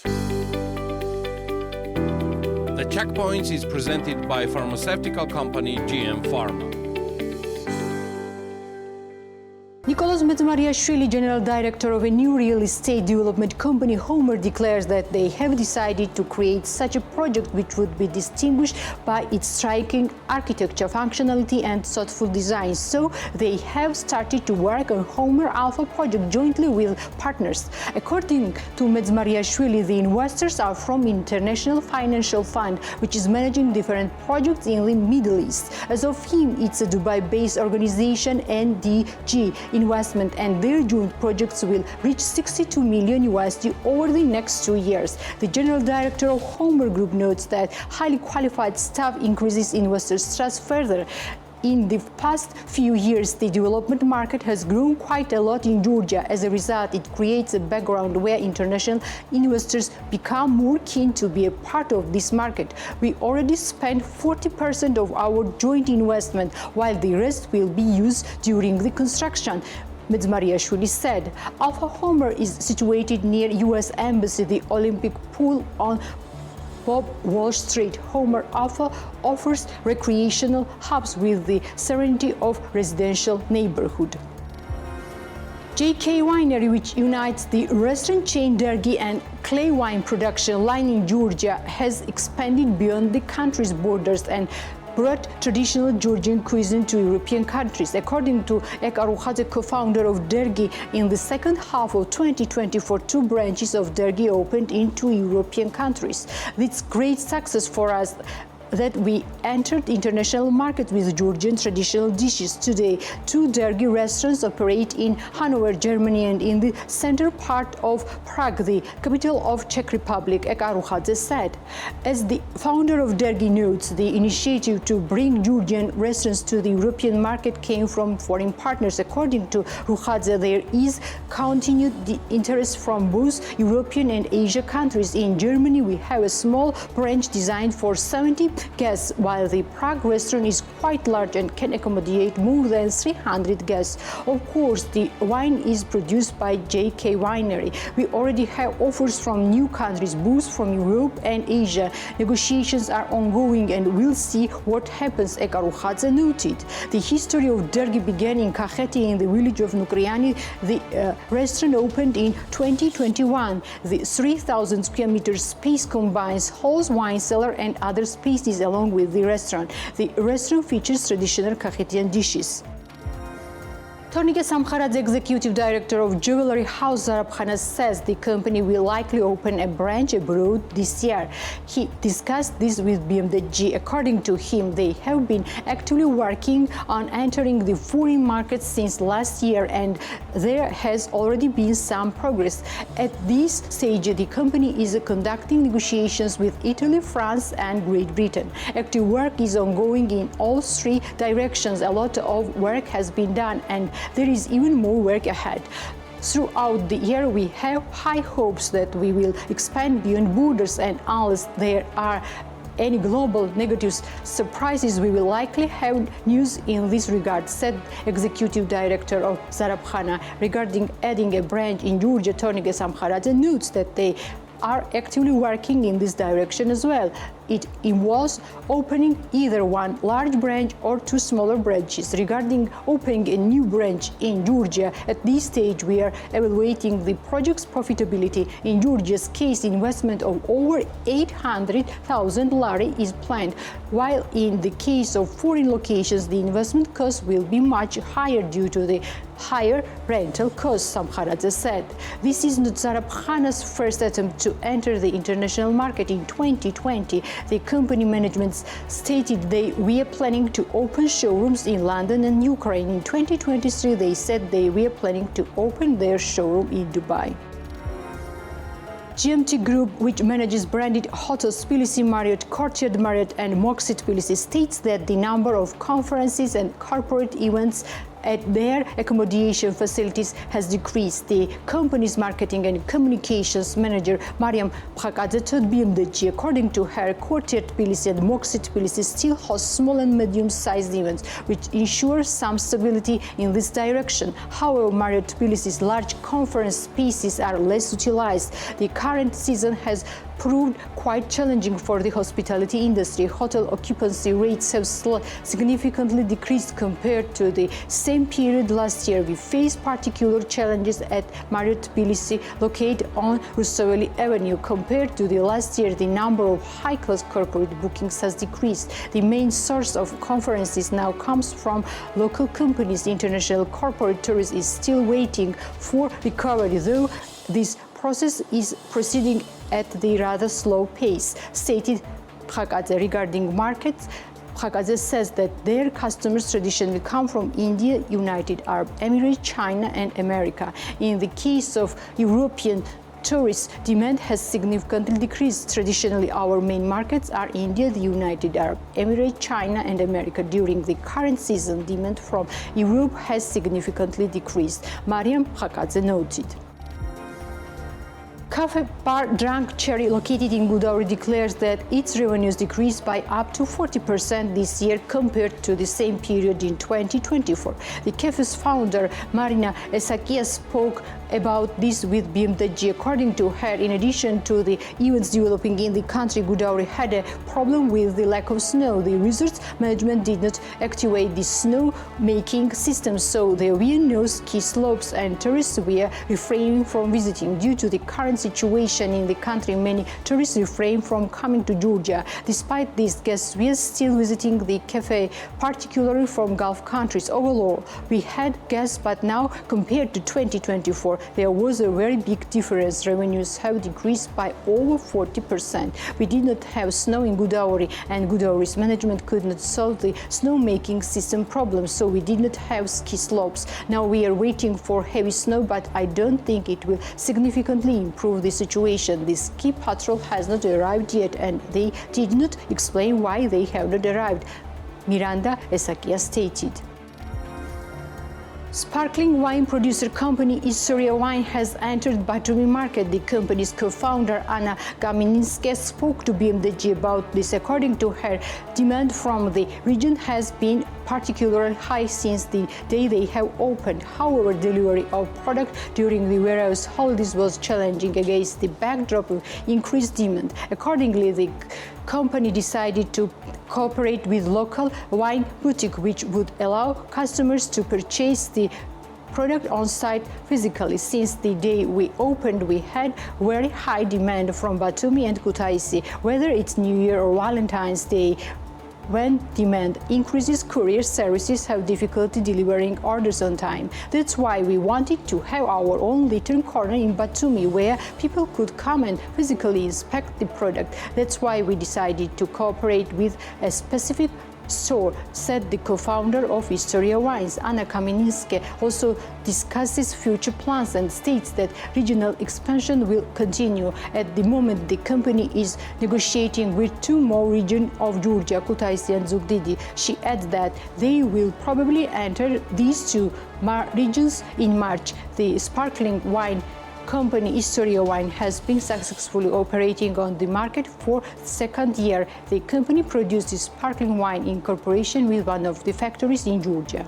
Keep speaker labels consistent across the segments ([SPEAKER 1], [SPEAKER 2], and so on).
[SPEAKER 1] The Checkpoints is presented by pharmaceutical company GM Pharma.
[SPEAKER 2] Nicholas Medzmariashvili, general director of a new real estate development company, Homer, declares that they have decided to create such a project which would be distinguished by its striking architecture, functionality and thoughtful design. So they have started to work on Homer Alpha project jointly with partners. According to Medzmariashvili, the investors are from International Financial Fund, which is managing different projects in the Middle East. As of him, it's a Dubai-based organization, NDG investment, and their joint projects will reach $62 million over the next 2 years. The general director of Homer Group notes that highly qualified staff increases investors' trust further. In the past few years, the development market has grown quite a lot in Georgia. As a result, it creates a background where international investors become more keen to be a part of this market. We already spent 40% of our joint investment, while the rest will be used during the construction, Medzmariashvili said. Alpha Homer is situated near U.S. Embassy, the Olympic pool on Bob Walsh Street. Homer Alpha offers recreational hubs with the serenity of residential neighborhood. JK Winery, which unites the restaurant chain Dergi and clay wine production line in Georgia, has expanded beyond the country's borders and brought traditional Georgian cuisine to European countries. According to Ek Arukhadze, co-founder of Dergi, in the second half of 2024, 2 branches of Dergi opened in 2 European countries. It's great success for us that we entered international market with Georgian traditional dishes. Today, 2 Dergi restaurants operate in Hanover, Germany, and in the center part of Prague, the capital of Czech Republic, Ek Arukhadze said. As the founder of Dergi notes, the initiative to bring Georgian restaurants to the European market came from foreign partners. According to Rukhadze, there is continued interest from both European and Asia countries. In Germany, we have a small branch designed for 70 guests, while the Prague restaurant is quite large and can accommodate more than 300 guests. Of course, the wine is produced by JK Winery. We already have offers from new countries, both from Europe and Asia. Negotiations are ongoing and we'll see what happens, Ek Arukhadze noted. The history of Dergi began in Kakheti in the village of Nukriani. The restaurant opened in 2021. The 3,000 square meter space combines halls, wine cellar and other spaces along with the restaurant. The restaurant features traditional Kakhetian dishes. Tornike Samkharadze, executive director of jewelry house Zaraphkhana, says the company will likely open a branch abroad this year. He discussed this with BMWG. According to him, they have been actively working on entering the foreign markets since last year, and there has already been some progress. At this stage, the company is conducting negotiations with Italy, France, and Great Britain. Active work is ongoing in all 3 directions. A lot of work has been done, and there is even more work ahead. Throughout the year, we have high hopes that we will expand beyond borders, and unless there are any global negative surprises, we will likely have news in this regard, said executive director of Zaraphkhana. Regarding adding a branch in Georgia, Tornike Samkharadze notes that they are actively working in this direction as well. It involves opening either 1 large branch or 2 smaller branches. Regarding opening a new branch in Georgia, at this stage we are evaluating the project's profitability. In Georgia's case, investment of over 800,000 lari is planned, while in the case of foreign locations, the investment cost will be much higher due to the higher rental costs, Samkharadze said. This is not Zaraphkhana's first attempt to enter the international market. In 2020, the company management stated they were planning to open showrooms in London and Ukraine. In 2023, they said they were planning to open their showroom in Dubai. GMT Group, which manages branded hotels Tbilisi Marriott, Courtyard Marriott and Moxie Tbilisi, states that the number of conferences and corporate events at their accommodation facilities has decreased. The company's marketing and communications manager, Mariam Bhakadze, told BMDG, according to her, Quartier Tbilisi and Moxie Tbilisi still host small and medium-sized events, which ensure some stability in this direction. However, Marriott Tbilisi's large conference spaces are less utilized. The current season has proved quite challenging for the hospitality industry. Hotel occupancy rates have significantly decreased compared to the same period last year. We face particular challenges at Marriott Tbilisi, located on Rustaveli Avenue. Compared to the last year, the number of high-class corporate bookings has decreased. The main source of conferences now comes from local companies. International corporate tourism is still waiting for recovery, though this process is proceeding at the rather slow pace, stated Bhakadze. Regarding markets, Bhakadze says that their customers traditionally come from India, United Arab Emirates, China, and America. In the case of European tourist demand has significantly decreased. Traditionally, our main markets are India, the United Arab Emirates, China, and America. During the current season, demand from Europe has significantly decreased, Mariam Bhakadze noted. Cafe bar Drunk Cherry, located in Gudauri, declares that its revenues decreased by up to 40% this year compared to the same period in 2024. The cafe's founder, Marina Esakia, spoke about this with BMDG. According to her, in addition to the events developing in the country, Gudauri had a problem with the lack of snow. The resort's management did not activate the snow-making system, so there were no ski slopes and tourists were refraining from visiting. Due to the current situation in the country, many tourists refrain from coming to Georgia. Despite this, guests were still visiting the cafe, particularly from Gulf countries. Overall, we had guests, but now, compared to 2024, there was a very big difference. Revenues have decreased by over 40%. We did not have snow in Gudauri, and Gudauri's management could not solve the snowmaking system problem, so we did not have ski slopes. Now we are waiting for heavy snow, but I don't think it will significantly improve the situation. The ski patrol has not arrived yet, and they did not explain why they have not arrived, Miranda Esakia stated. Sparkling wine producer company Istoria Wine has entered Batumi market. The company's co-founder Anna Gamininska spoke to BMDG about this. According to her, demand from the region has been particularly high since the day they have opened. However, delivery of product during the various holidays was challenging against the backdrop of increased demand. Accordingly, the company decided to cooperate with local wine boutique, which would allow customers to purchase the product on site physically. Since the day we opened, we had very high demand from Batumi and Kutaisi. Whether it's New Year or Valentine's Day, when demand increases, courier services have difficulty delivering orders on time. That's why we wanted to have our own return corner in Batumi, where people could come and physically inspect the product. That's why we decided to cooperate with a specific store, said the co-founder of Istoria Wines. Anna Kamininska also discusses future plans and states that regional expansion will continue. At the moment, the company is negotiating with two more regions of Georgia, Kutaisi and Zugdidi. She adds that they will probably enter these two regions in March. The sparkling wine company Istoria Wine has been successfully operating on the market for the second year. The company produces sparkling wine in cooperation with one of the factories in Georgia.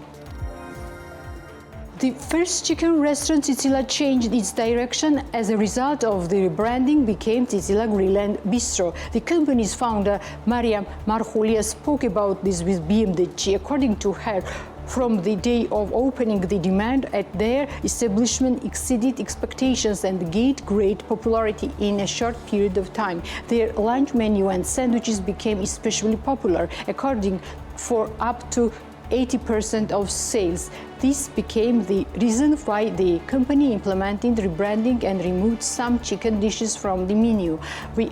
[SPEAKER 2] The first chicken restaurant Tsitsila changed its direction as a result of the rebranding, became Tsitsila Grill and Bistro. The company's founder, Mariam Marhulia, spoke about this with BMDG. According to her, from the day of opening, the demand at their establishment exceeded expectations and gained great popularity in a short period of time. Their lunch menu and sandwiches became especially popular, according for up to 80% of sales. This became the reason why the company implemented rebranding and removed some chicken dishes from the menu. We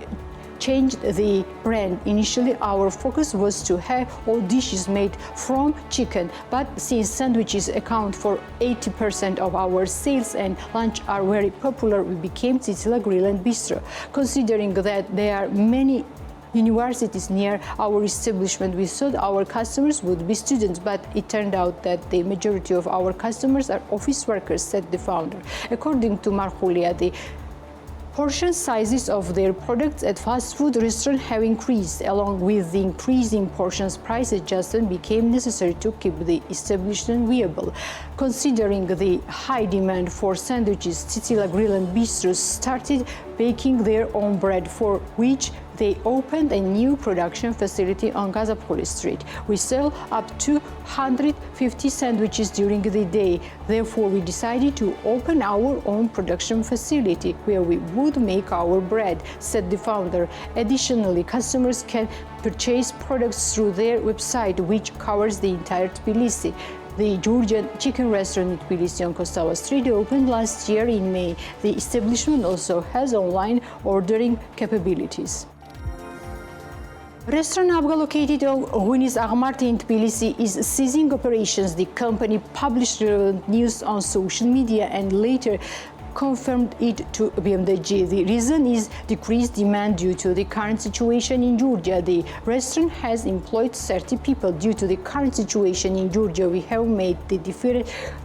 [SPEAKER 2] changed the brand. Initially, our focus was to have all dishes made from chicken, but since sandwiches account for 80% of our sales and lunch are very popular, we became Tsitsila Grill and Bistro. Considering that there are many universities near our establishment. We thought our customers would be students, but it turned out that the majority of our customers are office workers, said the founder. According to Marhulia, the portion sizes of their products at fast food restaurants have increased. Along with the increasing portions, price adjustment became necessary to keep the establishment viable. Considering the high demand for sandwiches, Tsitsila Grill and Bistros started baking their own bread, for which they opened a new production facility on Gazapoli Street. We sell up to 150 sandwiches during the day. Therefore, we decided to open our own production facility where we would make our bread, said the founder. Additionally, customers can purchase products through their website, which covers the entire Tbilisi. The Georgian chicken restaurant in Tbilisi on Kostava Street opened last year in May. The establishment also has online ordering capabilities. Restaurant Abga, located on Gunis Agmarti in Tbilisi, is ceasing operations. The company published relevant news on social media and later confirmed it to BMDG. The reason is decreased demand due to the current situation in Georgia. The restaurant has employed 30 people. Due to the current situation in Georgia, we have made the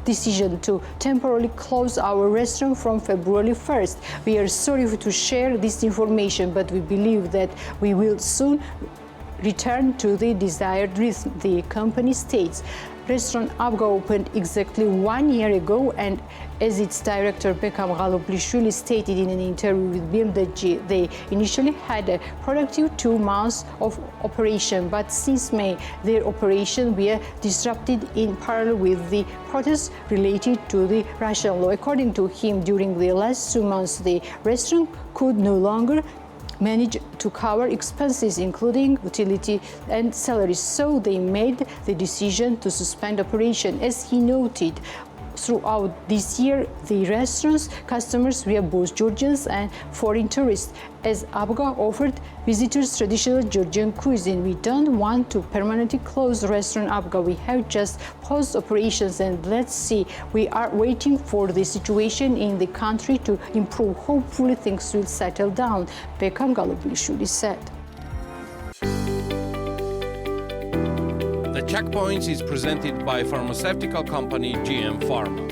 [SPEAKER 2] decision to temporarily close our restaurant from February 1st. We are sorry to share this information, but we believe that we will soon return to the desired rhythm, the company states. Restaurant Abga opened exactly 1 year ago, and as its director Bekam Galoblishvili stated in an interview with BMDG, they initially had a productive 2 months of operation, but since May, their operation were disrupted in parallel with the protests related to the Russian law. According to him, during the last 2 months, the restaurant could no longer manage to cover expenses, including utility and salaries, so they made the decision to suspend operation. As he noted, throughout this year, the restaurant's customers were both Georgians and foreign tourists, as Abga offered visitors traditional Georgian cuisine. We don't want to permanently close restaurant Abga. We have just paused operations, and let's see. We are waiting for the situation in the country to improve. Hopefully things will settle down, Bekam Galoblishvili said.
[SPEAKER 1] The Checkpoints is presented by pharmaceutical company GM Pharma.